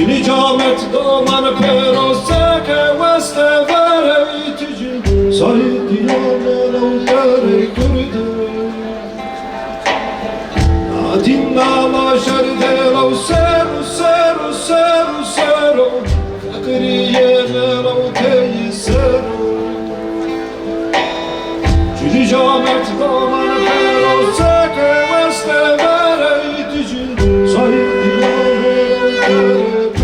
Nicamet daman peroseke veste vereytici Sayit diyane lavdere kürde Nadin nala şerde lav seru seru seru seru Fakriyene lavteyi seru Nicamet daman peroseke veste vereytici Sayit diyane lavdere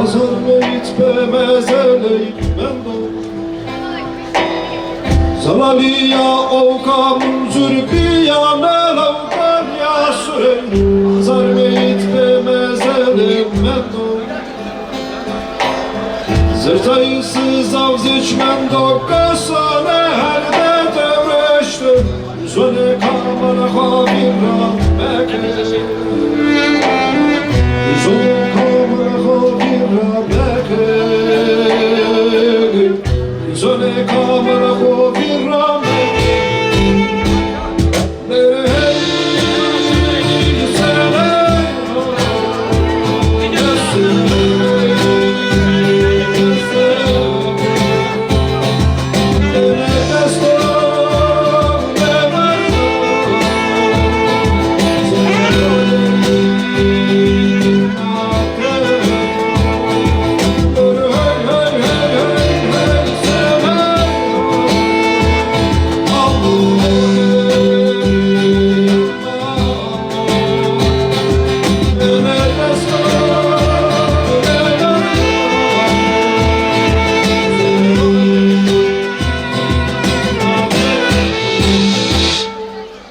Hazır meyit bemezeleyim ben de Zalaliya ovka munzur biyane lavkan ya süren Hazır meyit bemezeleyim ben de Zırtayısız avz içmen dokka sana